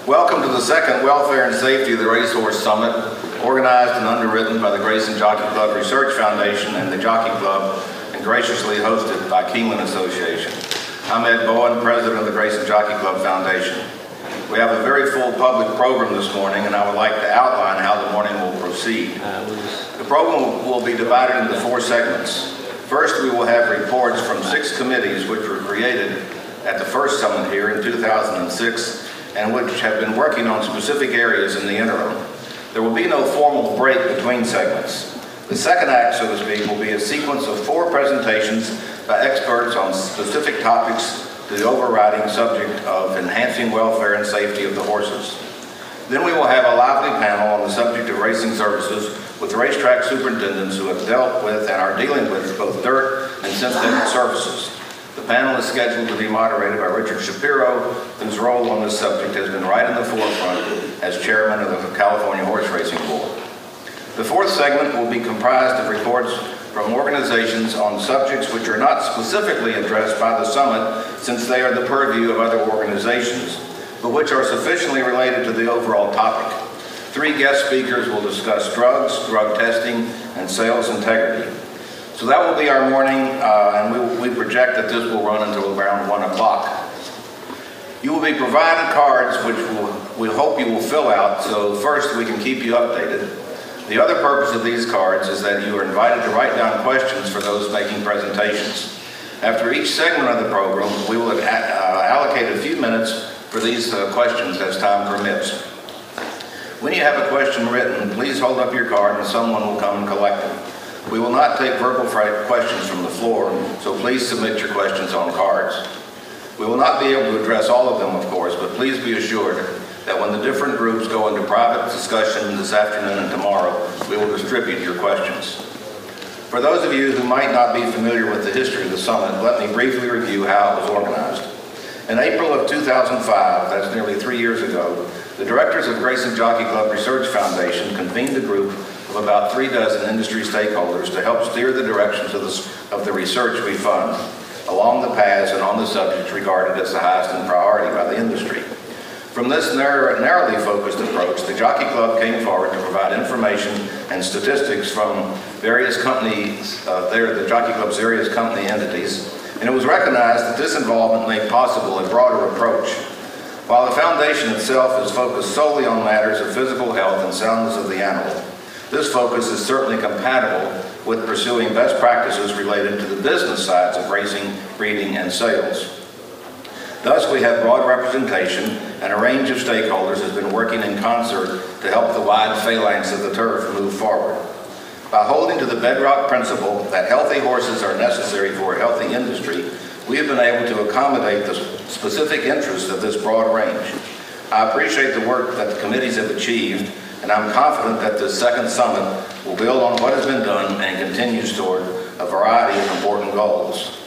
Welcome to the second Welfare and Safety of the Racehorse Summit, organized and underwritten by the Grayson Jockey Club Research Foundation and the Jockey Club, and graciously hosted by Keeneland Association. I'm Ed Bowen, president of the Grayson Jockey Club Foundation. We have a very full public program this morning, and I would like to outline how the morning will proceed. The program will be divided into 4 segments. First, we will have reports from 6 committees which were created at the first summit here in 2006 and which have been working on specific areas in the interim. There will be no formal break between segments. The second act, so to speak, will be a sequence of 4 presentations by experts on specific topics to the overriding subject of enhancing welfare and safety of the horses. Then we will have a lively panel on the subject of racing services with racetrack superintendents who have dealt with and are dealing with both dirt and synthetic surfaces. The panel is scheduled to be moderated by Richard Shapiro, whose role on this subject has been right in the forefront as chairman of the California Horse Racing Board. The 4th segment will be comprised of reports from organizations on subjects which are not specifically addressed by the summit, since they are the purview of other organizations, but which are sufficiently related to the overall topic. 3 guest speakers will discuss drugs, drug testing, and sales integrity. So that will be our morning, and we project that this will run until around 1 o'clock. You will be provided cards which we hope you will fill out, so first we can keep you updated. The other purpose of these cards is that you are invited to write down questions for those making presentations. After each segment of the program, we will allocate a few minutes for these questions as time permits. When you have a question written, please hold up your card and someone will come and collect them. We will not take verbal questions from the floor, so please submit your questions on cards. We will not be able to address all of them, of course, but please be assured that when the different groups go into private discussion this afternoon and tomorrow, we will distribute your questions. For those of you who might not be familiar with the history of the summit, let me briefly review how it was organized. In April of 2005, that's nearly 3 years ago, the directors of Grayson Jockey Club Research Foundation convened a group of about 3 dozen industry stakeholders to help steer the directions of the research we fund along the paths and on the subjects regarded as the highest in priority by the industry. From this narrowly focused approach, the Jockey Club came forward to provide information and statistics from various companies, the Jockey Club's various company entities, and it was recognized that this involvement made possible a broader approach. While the foundation itself is focused solely on matters of physical health and soundness of the animal, this focus is certainly compatible with pursuing best practices related to the business sides of racing, breeding, and sales. Thus, we have broad representation, and a range of stakeholders has been working in concert to help the wide phalanx of the turf move forward. By holding to the bedrock principle that healthy horses are necessary for a healthy industry, we have been able to accommodate the specific interests of this broad range. I appreciate the work that the committees have achieved, and I'm confident that this second summit will build on what has been done and continues toward a variety of important goals.